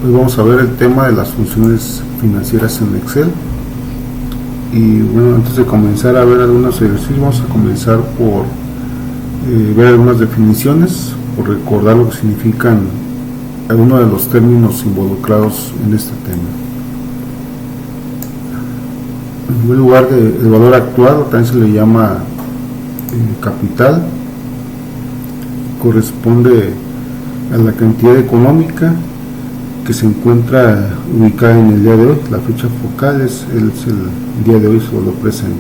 Hoy vamos a ver el tema de las funciones financieras en Excel. Y bueno, antes de comenzar a ver algunos ejercicios, vamos a comenzar por ver algunas definiciones, por recordar lo que significan algunos de los términos involucrados en este tema. En primer lugar, el valor actual, también se le llama capital, corresponde a la cantidad económica que se encuentra ubicada en el día de hoy. La fecha focal es el día de hoy, su valor presente.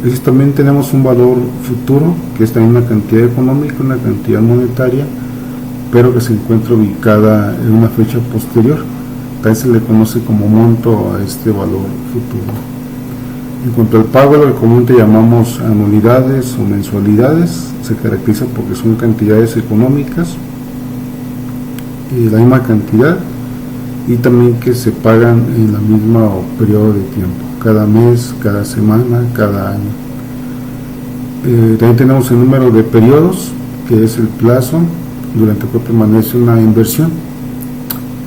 Pues también tenemos un valor futuro, que es también una cantidad económica, una cantidad monetaria, pero que se encuentra ubicada en una fecha posterior. También se le conoce como monto a este valor futuro. En cuanto al pago, lo que comúnmente llamamos anualidades o mensualidades, se caracteriza porque son cantidades económicas, la misma cantidad, y también que se pagan en el mismo periodo de tiempo, cada mes, cada semana, cada año. También tenemos el número de periodos, que es el plazo durante el cual permanece una inversión.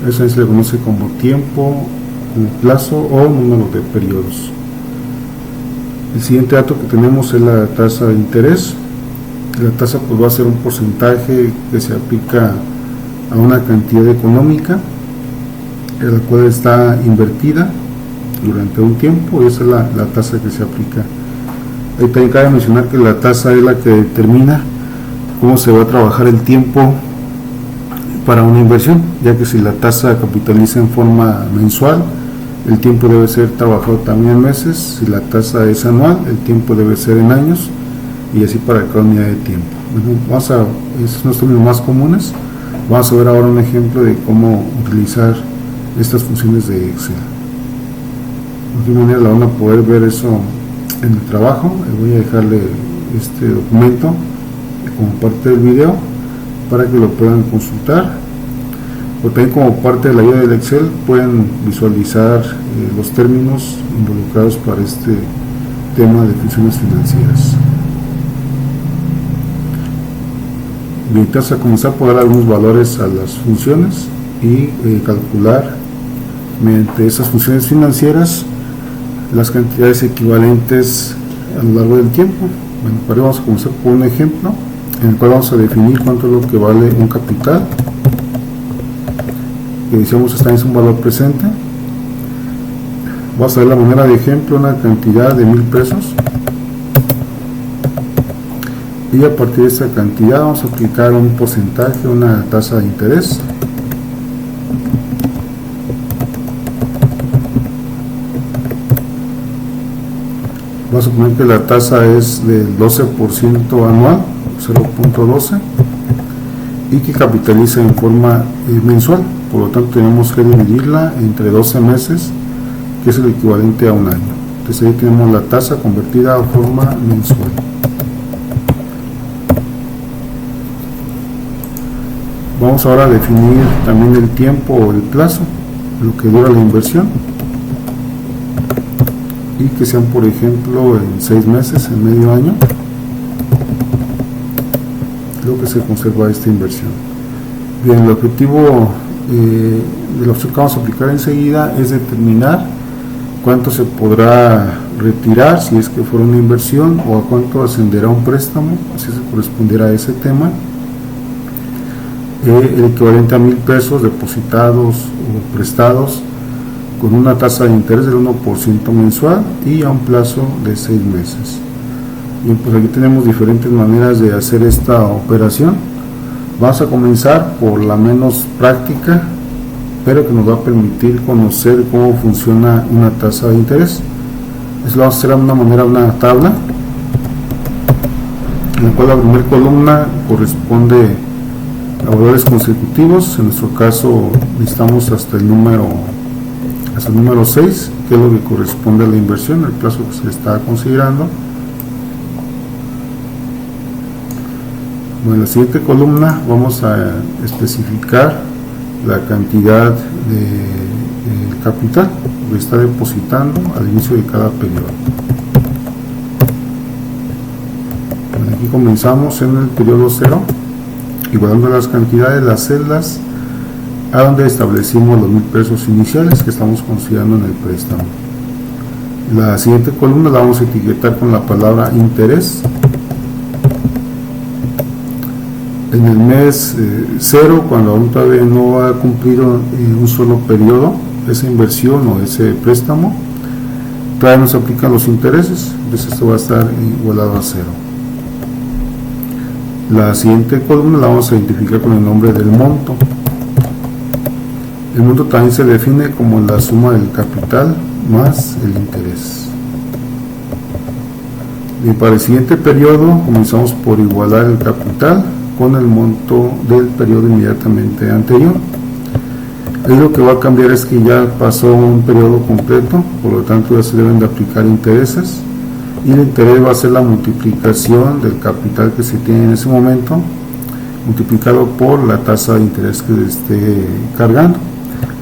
Eso se le conoce como tiempo, plazo o número de periodos. El siguiente dato que tenemos es la tasa de interés. La tasa pues va a ser un porcentaje que se aplica a una cantidad económica, la cual está invertida durante un tiempo, y esa es la tasa que se aplica. Ahí también cabe mencionar que la tasa es la que determina cómo se va a trabajar el tiempo para una inversión, ya que si la tasa capitaliza en forma mensual, el tiempo debe ser trabajado también en meses. Si la tasa es anual, el tiempo debe ser en años, y así para cada unidad de tiempo. Bueno, esos son los términos más comunes. Vamos a ver ahora un ejemplo de cómo utilizar estas funciones de Excel. De qué manera la van a poder ver eso en el trabajo. Voy a dejarle este documento como parte del video para que lo puedan consultar. O también, como parte de la ayuda del Excel, pueden visualizar los términos involucrados para este tema de funciones financieras. Bien, entonces a comenzar por dar algunos valores a las funciones y calcular mediante esas funciones financieras las cantidades equivalentes a lo largo del tiempo. Bueno, para ello vamos a comenzar por un ejemplo en el cual vamos a definir cuánto es lo que vale un capital, que decíamos esta es un valor presente. Vamos a ver la manera de ejemplo, una cantidad de 1000 pesos, y a partir de esa cantidad vamos a aplicar un porcentaje, una tasa de interés. Vamos a suponer que la tasa es del 12% anual, 0.12, y que capitaliza en forma mensual. Por lo tanto, tenemos que dividirla entre 12 meses, que es el equivalente a un año. Entonces ahí tenemos la tasa convertida a forma mensual. Vamos ahora a definir también el tiempo o el plazo, lo que dura la inversión, y que sean, por ejemplo, en 6 meses, en medio año, lo que se conserva esta inversión. Bien, el objetivo de la opción que vamos a aplicar enseguida es determinar cuánto se podrá retirar si es que fuera una inversión, o a cuánto ascenderá un préstamo, así se corresponderá a ese tema. El equivalente a 1000 pesos depositados o prestados con una tasa de interés del 1% mensual y a un plazo de 6 meses. Bien, pues aquí tenemos diferentes maneras de hacer esta operación. Vamos a comenzar por la menos práctica, pero que nos va a permitir conocer cómo funciona una tasa de interés. Eso lo vamos a hacer de una manera, una tabla, en la cual la primera columna corresponde a valores consecutivos. En nuestro caso necesitamos hasta el número 6, que es lo que corresponde a la inversión, el plazo que se le está considerando. Bueno, en la siguiente columna vamos a especificar la cantidad de capital que está depositando al inicio de cada periodo. Bueno, aquí comenzamos en el periodo 0, igualando las cantidades, las celdas a donde establecimos los 1,000 pesos iniciales que estamos considerando en el préstamo. La siguiente columna la vamos a etiquetar con la palabra interés. En el mes 0, cuando aún todavía no ha cumplido un solo periodo esa inversión o ese préstamo, todavía nos aplican los intereses, entonces esto va a estar igualado a 0. La siguiente columna la vamos a identificar con el nombre del monto. El monto también se define como la suma del capital más el interés. Y para el siguiente periodo comenzamos por igualar el capital con el monto del periodo inmediatamente anterior. Ahí lo que va a cambiar es que ya pasó un periodo completo, por lo tanto ya se deben de aplicar intereses, y el interés va a ser la multiplicación del capital que se tiene en ese momento multiplicado por la tasa de interés que esté cargando.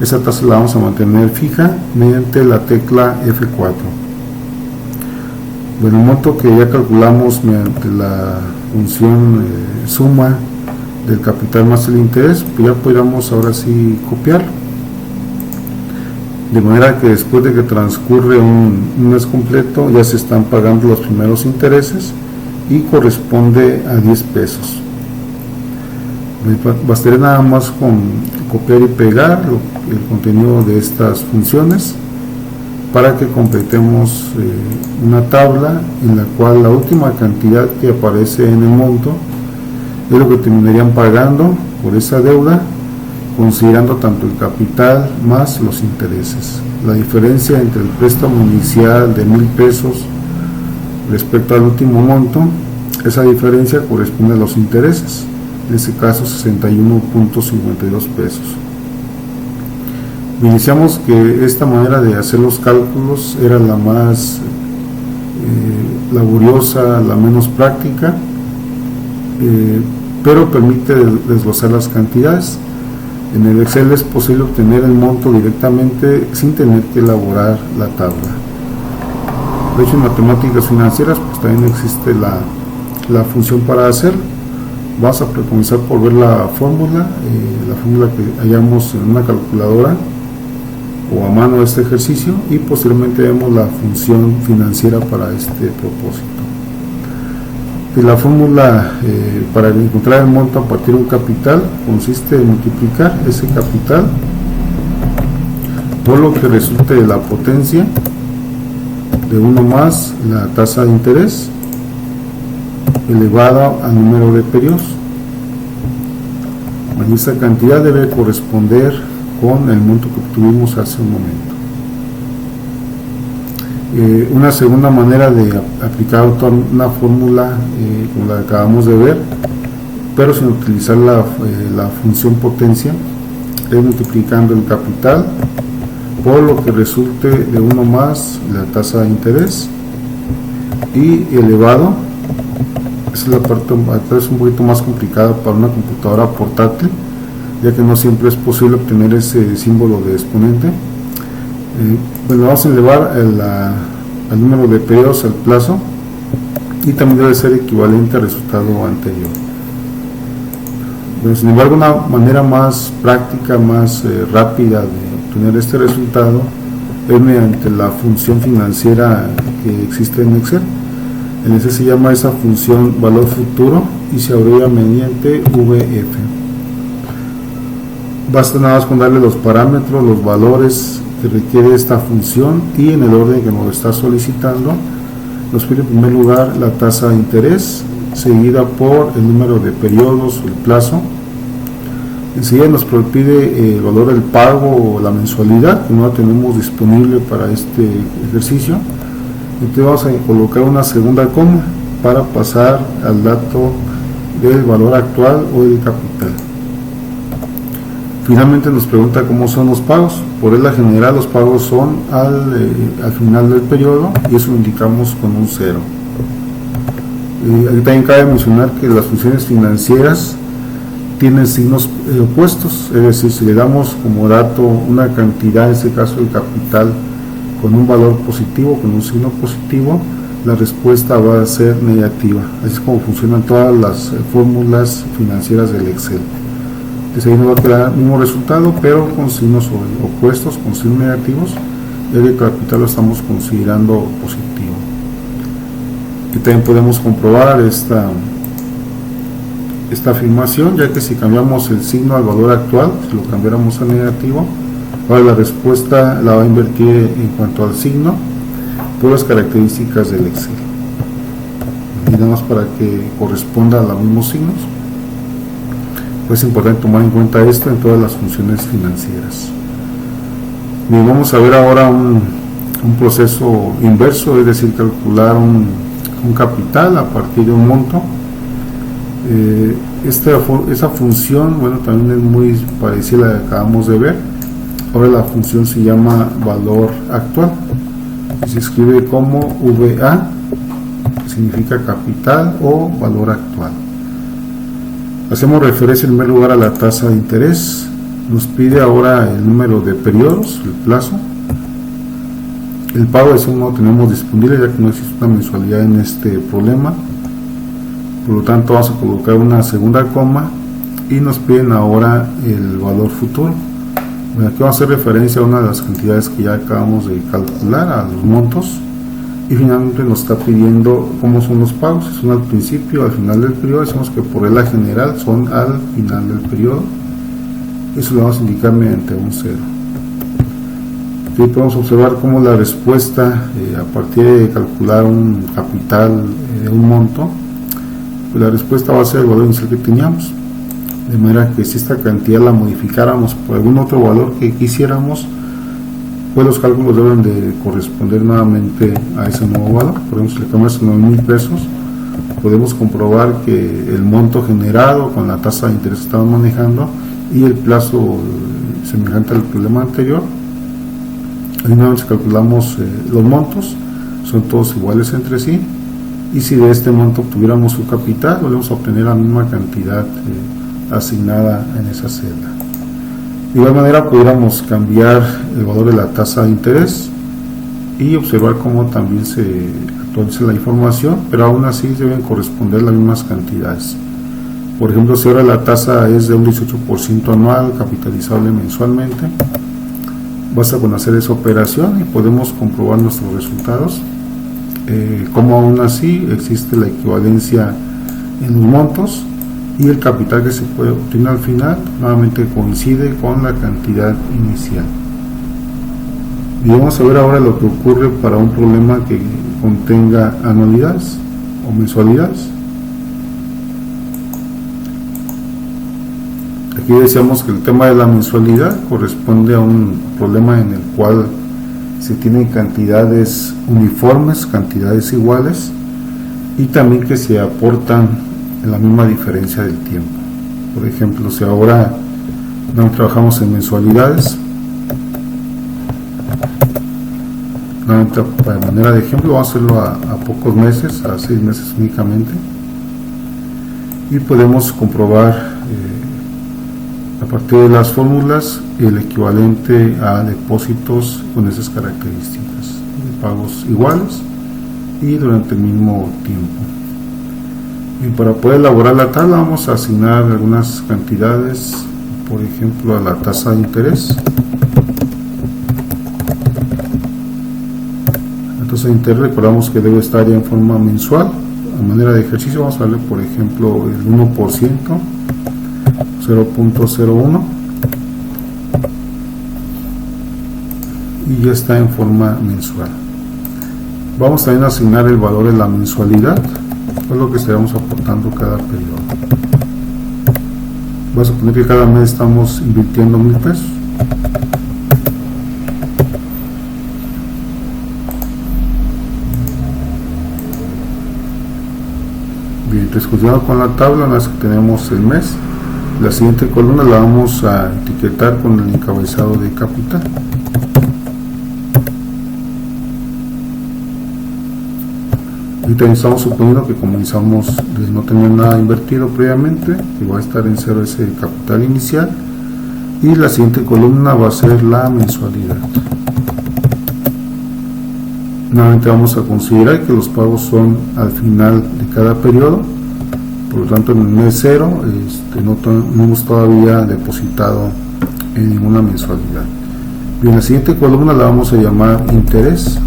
Esa tasa la vamos a mantener fija mediante la tecla F4. Bueno, el monto que ya calculamos mediante la función suma del capital más el interés, pues ya podríamos ahora sí copiarlo, de manera que después de que transcurre un mes completo ya se están pagando los primeros intereses y corresponde a 10 pesos. Bastaría nada más con copiar y pegar el contenido de estas funciones para que completemos una tabla en la cual la última cantidad que aparece en el monto es lo que terminarían pagando por esa deuda, considerando tanto el capital más los intereses. La diferencia entre el préstamo inicial de 1,000 pesos respecto al último monto, esa diferencia corresponde a los intereses, en este caso 61.52 pesos. Iniciamos que esta manera de hacer los cálculos era la más laboriosa, la menos práctica, pero permite desglosar las cantidades. En el Excel es posible obtener el monto directamente sin tener que elaborar la tabla. De hecho, en matemáticas financieras pues también existe la función para hacerlo. Vamos a comenzar por ver la fórmula que hallamos en una calculadora o a mano de este ejercicio, y posteriormente vemos la función financiera para este propósito. Y la fórmula para encontrar el monto a partir de un capital consiste en multiplicar ese capital por lo que resulte de la potencia de 1 más la tasa de interés elevada al número de periodos. Esta cantidad debe corresponder con el monto que obtuvimos hace un momento. Una segunda manera de aplicar una fórmula como la que acabamos de ver, pero sin utilizar la función potencia, es multiplicando el capital por lo que resulte de 1 más la tasa de interés y elevado. Esa es la parte un poquito más complicada para una computadora portátil, ya que no siempre es posible obtener ese símbolo de exponente. Pues lo vamos a elevar al número de periodos al plazo, y también debe ser equivalente al resultado anterior. Pero, sin embargo, una manera más práctica, más rápida de obtener este resultado es mediante la función financiera que existe en Excel. En ese se llama esa función valor futuro y se abrevia mediante VF. Basta nada más con darle los parámetros, los valores que requiere esta función, y en el orden que nos está solicitando nos pide en primer lugar la tasa de interés, seguida por el número de periodos o el plazo. Enseguida nos pide el valor del pago o la mensualidad, que no la tenemos disponible para este ejercicio. Entonces vamos a colocar una segunda coma para pasar al dato del valor actual o del capital. Finalmente nos pregunta cómo son los pagos. Por regla general los pagos son al final del periodo, y eso lo indicamos con un 0. Aquí también cabe mencionar que las funciones financieras tienen signos opuestos, es decir, si le damos como dato una cantidad, en este caso el capital, con un valor positivo, con un signo positivo, la respuesta va a ser negativa. Así es como funcionan todas las fórmulas financieras del Excel. Entonces ahí nos va a quedar el mismo resultado, pero con signos opuestos, con signos negativos. El capital lo estamos considerando positivo. Y también podemos comprobar esta afirmación, ya que si cambiamos el signo al valor actual, si lo cambiáramos a negativo, ahora la respuesta la va a invertir en cuanto al signo por las características del Excel. Y nada más para que corresponda a los mismos signos, pues es importante tomar en cuenta esto en todas las funciones financieras. Y vamos a ver ahora un proceso inverso, es decir, calcular un capital a partir de un monto. Esa función, bueno, también es muy parecida a la que acabamos de ver. Ahora la función se llama valor actual y se escribe como VA, que significa capital o valor actual. Hacemos referencia en primer lugar a la tasa de interés. Nos pide ahora el número de periodos, el plazo. El pago es uno tenemos disponible, ya que no existe una mensualidad en este problema. Por lo tanto, vamos a colocar una segunda coma y nos piden ahora el valor futuro. Bueno, aquí vamos a hacer referencia a una de las cantidades que ya acabamos de calcular, a los montos, y finalmente nos está pidiendo cómo son los pagos, si son al principio, al final del periodo. Decimos que por regla general son al final del periodo. Eso lo vamos a indicar mediante un 0. Aquí podemos observar cómo la respuesta a partir de calcular un capital de un monto, pues la respuesta va a ser el valor inicial que teníamos, de manera que si esta cantidad la modificáramos por algún otro valor que quisiéramos, pues los cálculos deben de corresponder nuevamente a ese nuevo valor. Por ejemplo, si le cambiamos 9,000 pesos, podemos comprobar que el monto generado con la tasa de interés que estamos manejando y el plazo semejante al problema anterior, ahí nuevamente calculamos los montos, son todos iguales entre sí, y si de este monto obtuviéramos su capital, volvemos a obtener la misma cantidad asignada en esa celda. De igual manera pudiéramos cambiar el valor de la tasa de interés y observar cómo también se actualiza la información, pero aún así deben corresponder las mismas cantidades. Por ejemplo, si ahora la tasa es de un 18% anual, capitalizable mensualmente, basta con hacer esa operación y podemos comprobar nuestros resultados. Como aún así existe la equivalencia en los montos y el capital que se puede obtener al final nuevamente coincide con la cantidad inicial. Y vamos a ver ahora lo que ocurre para un problema que contenga anualidades o mensualidades. Aquí decíamos que el tema de la mensualidad corresponde a un problema en el cual se tienen cantidades uniformes, cantidades iguales, y también que se aportan en la misma diferencia del tiempo. Por ejemplo, si ahora no trabajamos en mensualidades, de manera de ejemplo vamos a hacerlo a pocos meses, a 6 meses únicamente, y podemos comprobar a partir de las fórmulas el equivalente a depósitos con esas características de pagos iguales y durante el mismo tiempo. Y para poder elaborar la tabla vamos a asignar algunas cantidades, por ejemplo a la tasa de interés. La tasa de interés recordamos que debe estar ya en forma mensual. A manera de ejercicio vamos a darle por ejemplo el 1%, 0.01, y ya está en forma mensual. Vamos también a asignar el valor de la mensualidad, es lo que estaremos aportando cada periodo. Voy a suponer que cada mes estamos invirtiendo 1,000 pesos. Bien, entonces continuando con la tabla, una vez que tenemos el mes, la siguiente columna la vamos a etiquetar con el encabezado de capital. Ahorita estamos suponiendo que comenzamos de no tener nada invertido previamente, que va a estar en 0 ese capital inicial, y la siguiente columna va a ser la mensualidad. Nuevamente vamos a considerar que los pagos son al final de cada periodo, por por lo tanto en el mes 0 no hemos todavía depositado en ninguna mensualidad. Bien, la siguiente columna la vamos a llamar interés,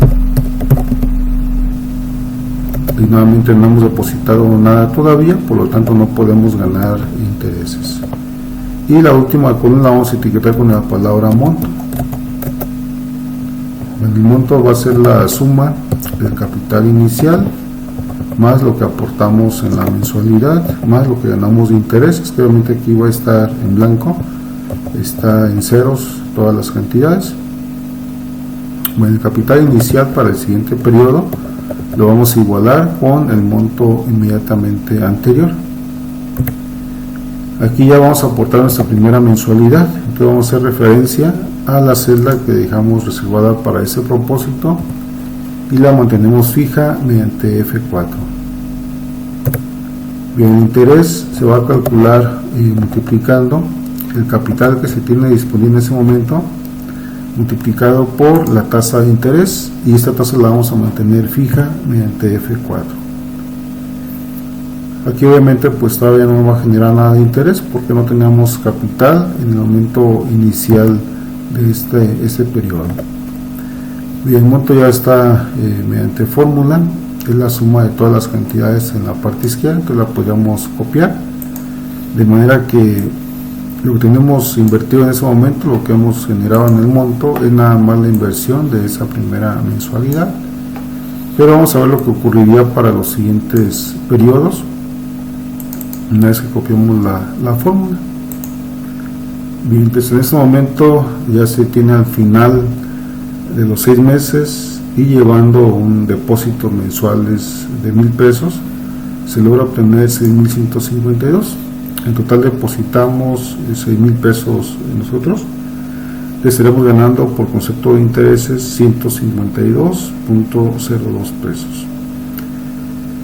y nuevamente no hemos depositado nada todavía, por lo tanto no podemos ganar intereses. Y la última columna la vamos a etiquetar con la palabra monto. El monto va a ser la suma del capital inicial más lo que aportamos en la mensualidad más lo que ganamos de intereses, que obviamente aquí va a estar en blanco, está en ceros todas las cantidades. Bueno, el capital inicial para el siguiente periodo lo vamos a igualar con el monto inmediatamente anterior. Aquí ya vamos a aportar nuestra primera mensualidad, entonces vamos a hacer referencia a la celda que dejamos reservada para ese propósito y la mantenemos fija mediante F4. Bien, el interés se va a calcular multiplicando el capital que se tiene disponible en ese momento multiplicado por la tasa de interés, y esta tasa la vamos a mantener fija mediante F4. Aquí obviamente pues todavía no va a generar nada de interés porque no teníamos capital en el momento inicial de este periodo. Bien, el monto ya está mediante fórmula, es la suma de todas las cantidades en la parte izquierda, entonces la podríamos copiar de manera que lo que tenemos invertido en ese momento, lo que hemos generado en el monto, es nada más la inversión de esa primera mensualidad. Pero vamos a ver lo que ocurriría para los siguientes periodos una vez que copiamos la fórmula. Bien, pues en este momento ya se tiene al final de los 6 meses y llevando un depósito mensuales de 1,000 pesos, se logra obtener 6,152. En total depositamos 6,000 pesos nosotros, le estaremos ganando por concepto de intereses 152.02 pesos.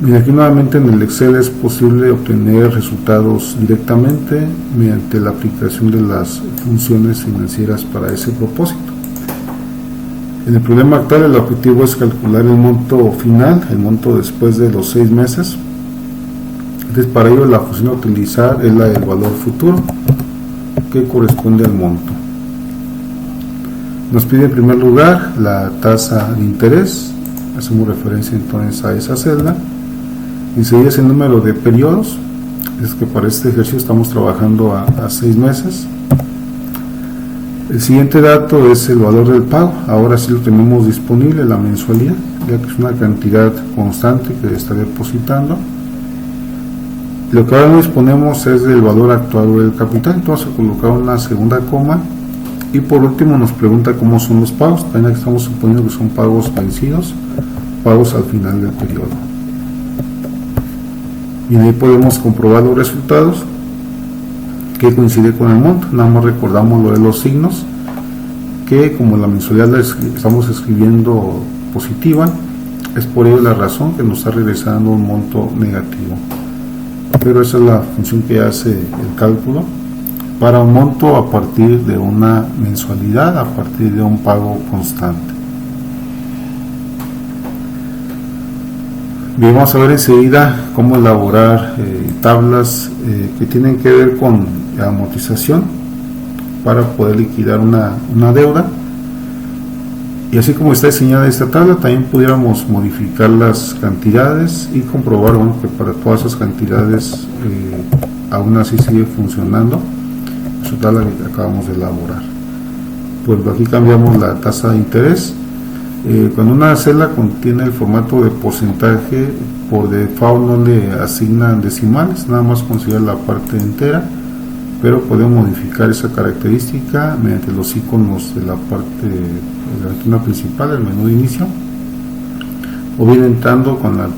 Bien, aquí nuevamente en el Excel es posible obtener resultados directamente mediante la aplicación de las funciones financieras para ese propósito. En el problema actual el objetivo es calcular el monto final, el monto después de los 6 meses. Entonces para ello la función a utilizar es la del valor futuro, que corresponde al monto. Nos pide en primer lugar la tasa de interés, hacemos referencia entonces a esa celda. Enseguida es el número de periodos, es que para este ejercicio estamos trabajando a 6 meses. El siguiente dato es el valor del pago, ahora sí lo tenemos disponible, la mensualidad, ya que es una cantidad constante que está depositando. Lo que ahora no disponemos es del valor actual del capital, entonces vamos a colocar una segunda coma y por último nos pregunta cómo son los pagos, también aquí estamos suponiendo que son pagos vencidos, pagos al final del periodo. Y ahí podemos comprobar los resultados que coincide con el monto. Nada más recordamos lo de los signos, que como la mensualidad la estamos escribiendo positiva, es por ello la razón que nos está regresando un monto negativo. Pero esa es la función que hace el cálculo para un monto a partir de una mensualidad, a partir de un pago constante. Bien, vamos a ver enseguida cómo elaborar tablas que tienen que ver con la amortización para poder liquidar una deuda. Y así como está diseñada esta tabla, también pudiéramos modificar las cantidades y comprobar que para todas esas cantidades aún así sigue funcionando esa tabla que acabamos de elaborar. Pues aquí cambiamos la tasa de interés. Cuando una celda contiene el formato de porcentaje, por default no le asignan decimales, nada más considera la parte entera, pero podemos modificar esa característica mediante los iconos de la parte de la ventana principal, el menú de inicio, o bien entrando con las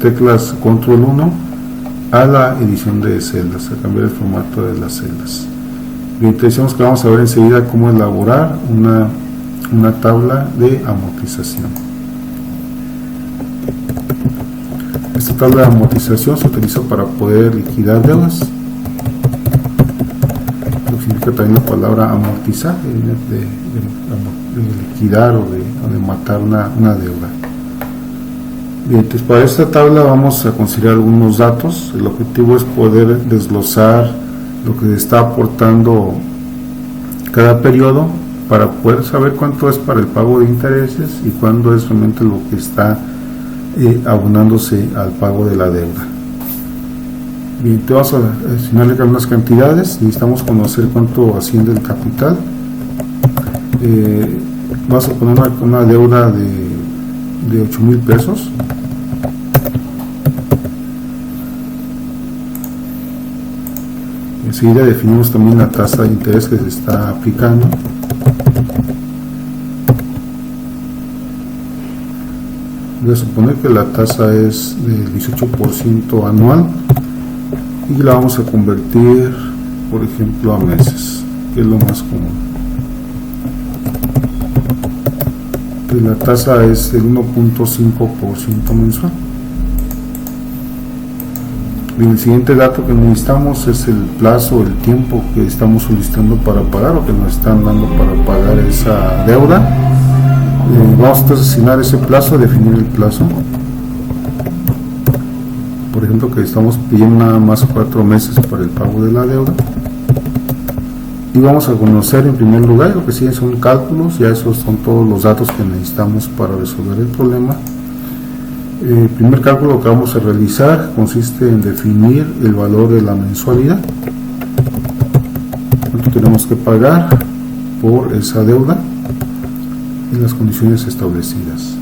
teclas control 1 a la edición de celdas, a cambiar el formato de las celdas. Bien, decimos que vamos a ver enseguida cómo elaborar una tabla de amortización. Esta tabla de amortización se utiliza para poder liquidar deudas. Lo que significa también la palabra amortizar, de liquidar o de matar una deuda. Bien, entonces para esta tabla vamos a considerar algunos datos. El objetivo es poder desglosar lo que está aportando cada periodo para poder saber cuánto es para el pago de intereses y cuánto es realmente lo que está abonándose al pago de la deuda. Bien, te vas a asignarle algunas cantidades. Necesitamos conocer cuánto asciende el capital. Vas a poner una deuda de 8,000 pesos. Enseguida definimos también la tasa de interés que se está aplicando. Voy a suponer que la tasa es del 18% anual y la vamos a convertir, por ejemplo, a meses, que es lo más común. Pues la tasa es el 1.5% mensual. Y el siguiente dato que necesitamos es el plazo, el tiempo que estamos solicitando para pagar o que nos están dando para pagar esa deuda. Vamos a asignar ese plazo, definir el plazo. Por ejemplo, que estamos pidiendo nada más 4 meses para el pago de la deuda. Y vamos a conocer en primer lugar, lo que siguen son cálculos, ya esos son todos los datos que necesitamos para resolver el problema. El primer cálculo que vamos a realizar consiste en definir el valor de la mensualidad. ¿Cuánto tenemos que pagar por esa deuda en las condiciones establecidas?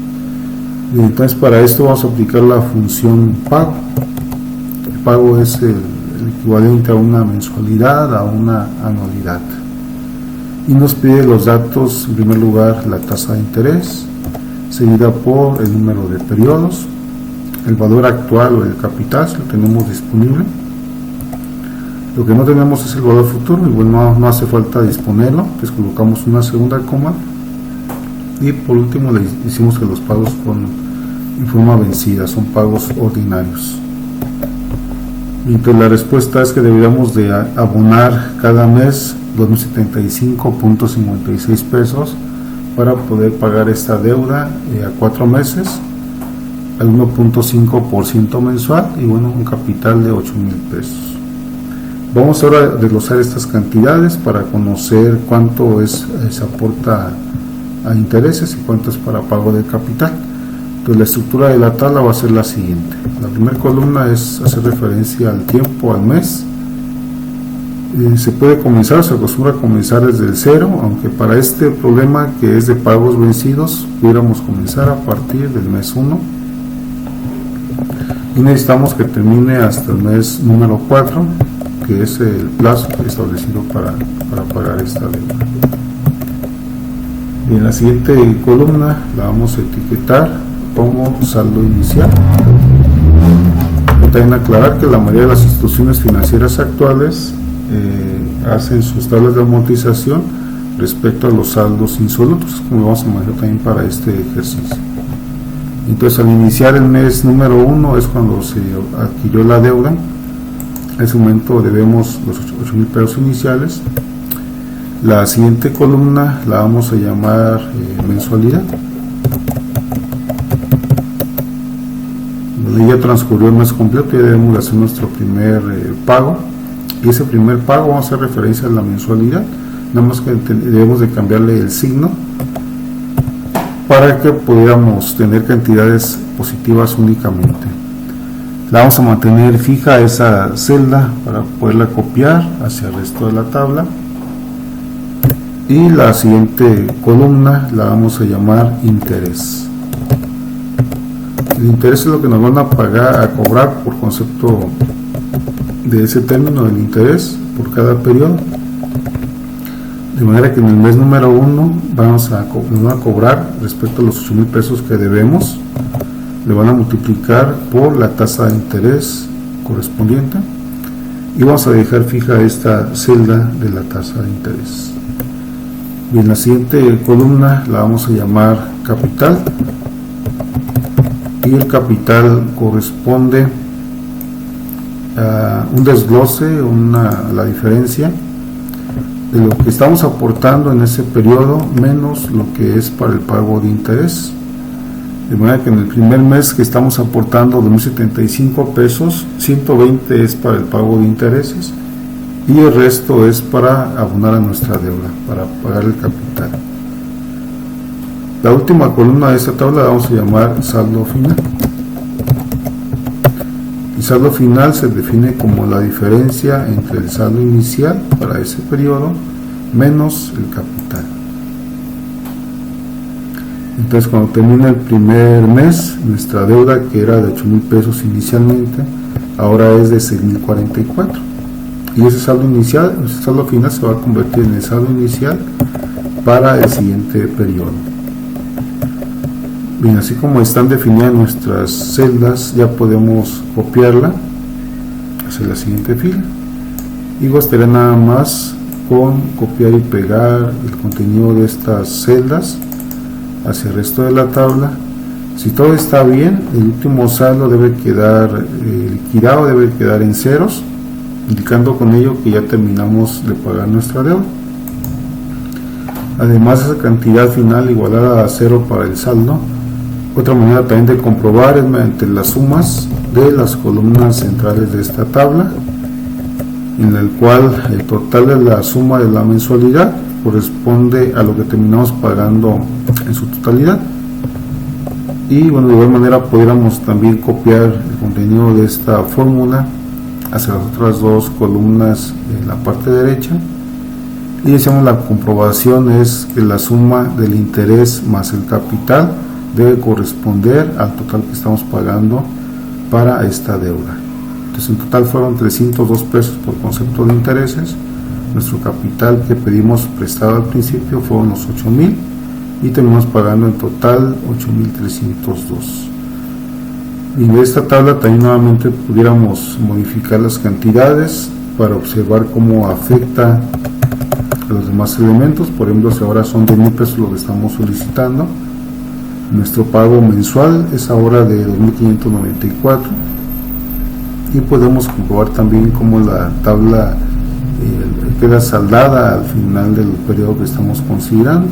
Y entonces para esto vamos a aplicar la función pago. El pago es el equivalente a una mensualidad, a una anualidad. Y nos pide los datos, en primer lugar la tasa de interés, seguida por el número de periodos, el valor actual o el capital, si lo tenemos disponible. Lo que no tenemos es el valor futuro, y bueno, no hace falta disponerlo, pues colocamos una segunda coma, y por último le decimos que los pagos son en forma vencida, son pagos ordinarios. Y entonces la respuesta es que deberíamos de abonar cada mes 2.075.56 pesos para poder pagar esta deuda a 4 meses al 1.5% mensual y bueno, un capital de 8,000 pesos. Vamos ahora a desglosar estas cantidades para conocer cuánto se aporta a intereses y cuánto es para pago de capital. Entonces la estructura de la tabla va a ser la siguiente. La primera columna es hacer referencia al tiempo, al mes. Se puede comenzar, se acostumbra a comenzar desde el 0, aunque para este problema que es de pagos vencidos pudiéramos comenzar a partir del mes 1 y necesitamos que termine hasta el mes número 4, que es el plazo establecido para pagar esta deuda. Y en la siguiente columna la vamos a etiquetar como saldo inicial. También aclarar que la mayoría de las instituciones financieras actuales hacen sus tablas de amortización respecto a los saldos insolutos, como lo vamos a manejar también para este ejercicio. Entonces al iniciar el mes número 1 es cuando se adquirió la deuda. En ese momento debemos los 8,000 pesos iniciales. La siguiente columna la vamos a llamar mensualidad. Ya transcurrió el mes completo y debemos hacer nuestro primer pago, y ese primer pago vamos a hacer referencia a la mensualidad, nada más que debemos de cambiarle el signo para que pudiéramos tener cantidades positivas únicamente. La vamos a mantener fija esa celda para poderla copiar hacia el resto de la tabla, y la siguiente columna la vamos a llamar interés. El interés es lo que nos van a pagar, a cobrar por concepto de ese término del interés por cada periodo. De manera que en el mes número 1 nos van a cobrar respecto a los 8,000 pesos que debemos, le van a multiplicar por la tasa de interés correspondiente y vamos a dejar fija esta celda de la tasa de interés. Bien, la siguiente columna la vamos a llamar capital. Y el capital corresponde a un desglose, la diferencia de lo que estamos aportando en ese periodo menos lo que es para el pago de interés. de manera que en el primer mes que estamos aportando 2.075 pesos, 120 es para el pago de intereses y el resto es para abonar a nuestra deuda, para pagar el capital. La última columna de esta tabla la vamos a llamar saldo final. El saldo final se define como la diferencia entre el saldo inicial para ese periodo menos el capital. Entonces, cuando termina el primer mes, nuestra deuda, que era de 8,000 pesos inicialmente, ahora es de 6,044. Y ese saldo inicial, ese saldo final se va a convertir en el saldo inicial para el siguiente periodo. Bien, así como están definidas nuestras celdas, ya podemos copiarla hacia la siguiente fila. Y bastaría nada más con copiar y pegar el contenido de estas celdas hacia el resto de la tabla. Si todo está bien, el último saldo debe quedar liquidado, debe quedar en ceros, indicando con ello que ya terminamos de pagar nuestra deuda. Además, esa cantidad final igualada a cero para el saldo. Otra manera también de comprobar es mediante las sumas de las columnas centrales de esta tabla, en el cual el total de la suma de la mensualidad corresponde a lo que terminamos pagando en su totalidad. Y bueno, de igual manera pudiéramos también copiar el contenido de esta fórmula hacia las otras dos columnas en la parte derecha, y decíamos la comprobación es que la suma del interés más el capital debe corresponder al total que estamos pagando para esta deuda. Entonces en total fueron 302 pesos por concepto de intereses. Nuestro capital que pedimos prestado al principio fueron los 8,000 y terminamos pagando en total 8,302. Y en esta tabla también nuevamente pudiéramos modificar las cantidades para observar cómo afecta a los demás elementos. Por ejemplo, si ahora son de 1,000 pesos lo que estamos solicitando, nuestro pago mensual es ahora de 2,594, y podemos comprobar también cómo la tabla queda saldada al final del periodo que estamos considerando.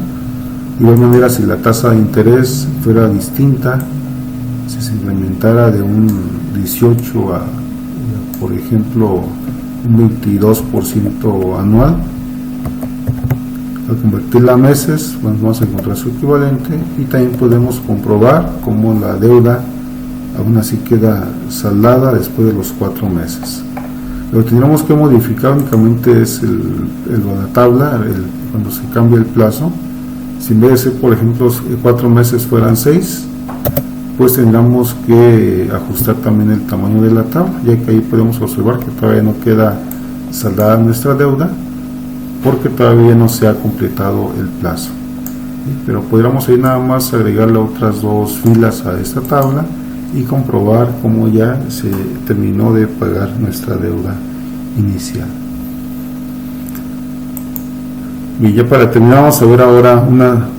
De igual manera, si la tasa de interés fuera distinta, si se incrementara de un 18 a, por ejemplo, un 22% anual, al convertirla a meses, bueno, vamos a encontrar su equivalente, y también podemos comprobar cómo la deuda aún así queda saldada después de los 4 meses. Lo que tendremos que modificar únicamente es la tabla, cuando se cambia el plazo. Si en vez de ser, por ejemplo, 4 meses fueran 6, pues tendremos que ajustar también el tamaño de la tabla, ya que ahí podemos observar que todavía no queda saldada nuestra deuda, porque todavía no se ha completado el plazo. Pero podríamos ahí nada más agregarle otras dos filas a esta tabla y comprobar cómo ya se terminó de pagar nuestra deuda inicial. Y ya para terminar, vamos a ver ahora una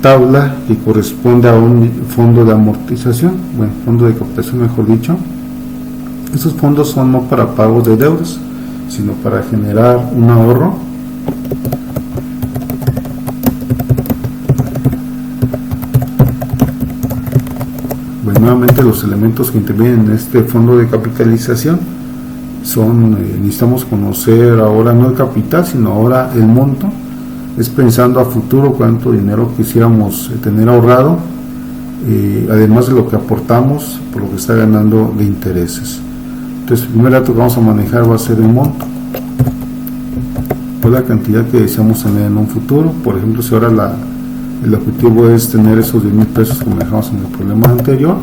tabla que corresponde a un fondo de amortización, bueno, fondo de captación mejor dicho. Estos fondos son no para pagos de deudas, sino para generar un ahorro. Bueno, nuevamente los elementos que intervienen en este fondo de capitalización son, necesitamos conocer ahora no el capital, sino ahora el monto. Es pensando a futuro cuánto dinero quisiéramos tener ahorrado, además de lo que aportamos por lo que está ganando de intereses. Entonces el primer dato que vamos a manejar va a ser el monto, pues la cantidad que deseamos tener en un futuro. Por ejemplo, si ahora el objetivo es tener esos 10,000 pesos como dejamos en el problema anterior,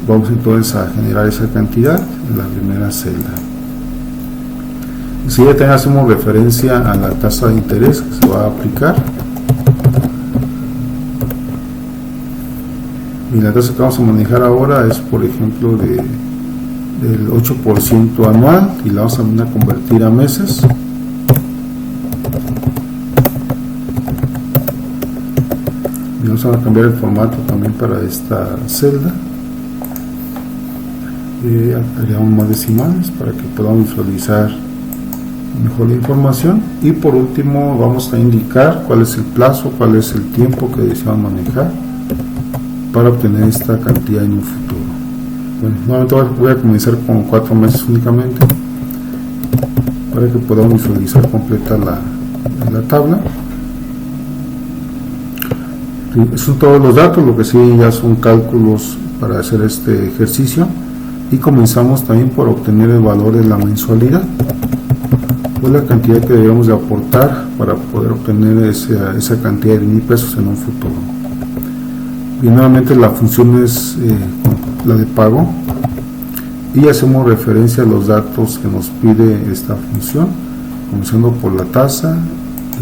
vamos entonces a generar esa cantidad en la primera celda. Si ya también hacemos referencia a la tasa de interés que se va a aplicar, y la tasa que vamos a manejar ahora es, por ejemplo, del 8% anual, y la vamos a convertir a meses. Y vamos a cambiar el formato también para esta celda. Agregamos más decimales para que podamos visualizar mejor la información, y por último vamos a indicar cuál es el plazo, cuál es el tiempo que deseamos manejar. para obtener esta cantidad en un futuro. Bueno, nuevamente voy a comenzar con 4 meses únicamente para que podamos visualizar completa la tabla. Esos son todos los datos, lo que sí ya son cálculos para hacer este ejercicio, y comenzamos también por obtener el valor de la mensualidad, pues la cantidad que debemos de aportar para poder obtener esa cantidad de 1,000 pesos en un futuro. Y nuevamente la función es la de pago, y hacemos referencia a los datos que nos pide esta función, comenzando por la tasa,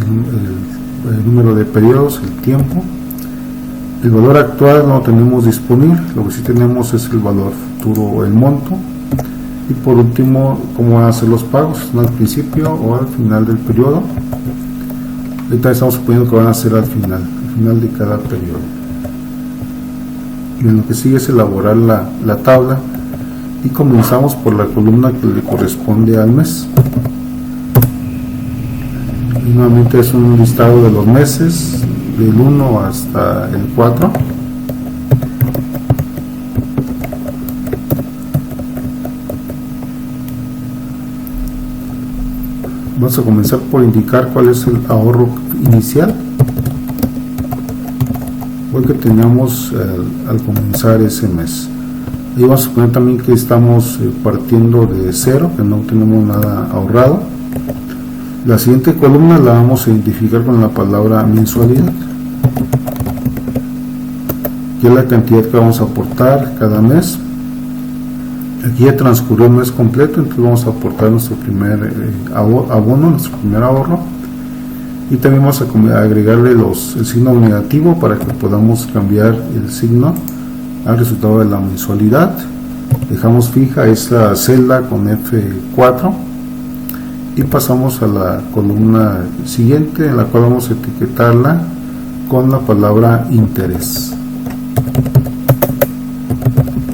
el número de periodos, el tiempo. El valor actual no lo tenemos disponible, lo que sí tenemos es el valor futuro o el monto, y por último cómo van a ser los pagos, al principio o al final del periodo. Ahorita estamos suponiendo que van a ser al final de cada periodo. Bien, lo que sigue es elaborar la tabla, y comenzamos por la columna que le corresponde al mes. Y nuevamente es un listado de los meses del 1 hasta el 4. Vamos a comenzar por indicar cuál es el ahorro inicial que teníamos al comenzar ese mes. Y vamos a suponer también que estamos partiendo de cero, que no tenemos nada ahorrado. La siguiente columna la vamos a identificar con la palabra mensualidad, que es la cantidad que vamos a aportar cada mes. Aquí ya transcurrió el mes completo, entonces vamos a aportar nuestro primer abono, nuestro primer ahorro, y también vamos a agregarle el signo negativo para que podamos cambiar el signo al resultado de la mensualidad. Dejamos fija esa celda con F4 y pasamos a la columna siguiente, en la cual vamos a etiquetarla con la palabra interés.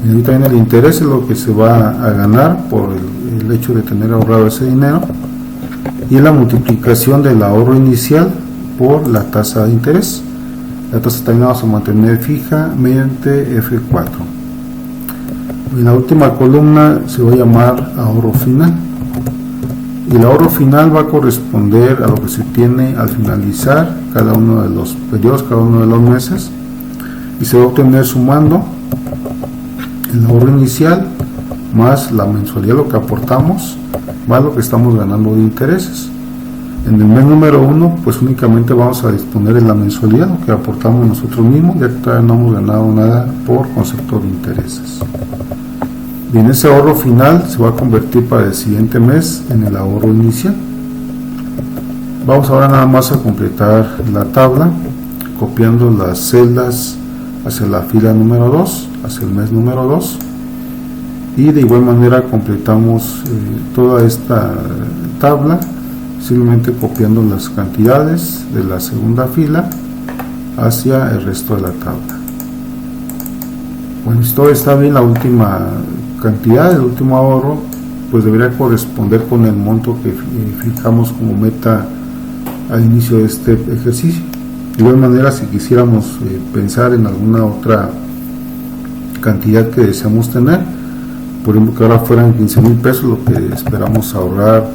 Y ahí también el interés es lo que se va a ganar por el hecho de tener ahorrado ese dinero, y la multiplicación del ahorro inicial por la tasa de interés. La tasa también la vamos a mantener fija mediante F4. En la última columna se va a llamar ahorro final, y el ahorro final va a corresponder a lo que se tiene al finalizar cada uno de los periodos, cada uno de los meses, y se va a obtener sumando el ahorro inicial más la mensualidad, lo que aportamos, más lo que estamos ganando de intereses. En el mes número 1 pues únicamente vamos a disponer de la mensualidad, lo que aportamos nosotros mismos, ya que todavía no hemos ganado nada por concepto de intereses. Bien, ese ahorro final se va a convertir para el siguiente mes en el ahorro inicial. Vamos ahora nada más a completar la tabla, copiando las celdas hacia la fila número 2, hacia el mes número 2, y de igual manera completamos toda esta tabla, simplemente copiando las cantidades de la segunda fila hacia el resto de la tabla. Bueno, si todo está bien, la última cantidad, el último ahorro, pues debería corresponder con el monto que fijamos como meta al inicio de este ejercicio. De igual manera, si quisiéramos pensar en alguna otra cantidad que deseamos tener, por ejemplo que ahora fueran 15,000 pesos lo que esperamos ahorrar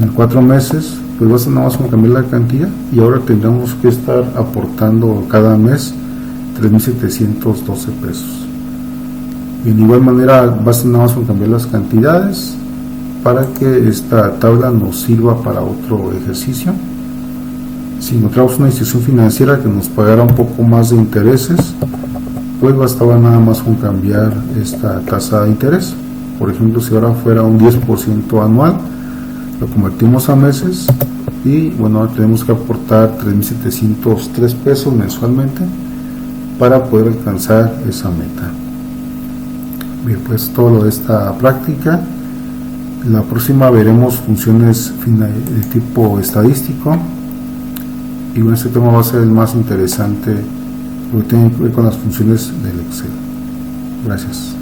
en 4 meses, pues nada más vamos a cambiar la cantidad, y ahora tendremos que estar aportando cada mes 3,712 pesos. Y de igual manera basta nada más con cambiar las cantidades para que esta tabla nos sirva para otro ejercicio. Si encontramos una institución financiera que nos pagara un poco más de intereses, pues bastaba nada más con cambiar esta tasa de interés. Por ejemplo, si ahora fuera un 10% anual, lo convertimos a meses, y bueno, ahora tenemos que aportar 3,703 pesos mensualmente para poder alcanzar esa meta. Bien, pues todo lo de esta práctica. La próxima veremos funciones de tipo estadístico, y bueno, este tema va a ser el más interesante porque tiene que ver con las funciones del Excel. Gracias.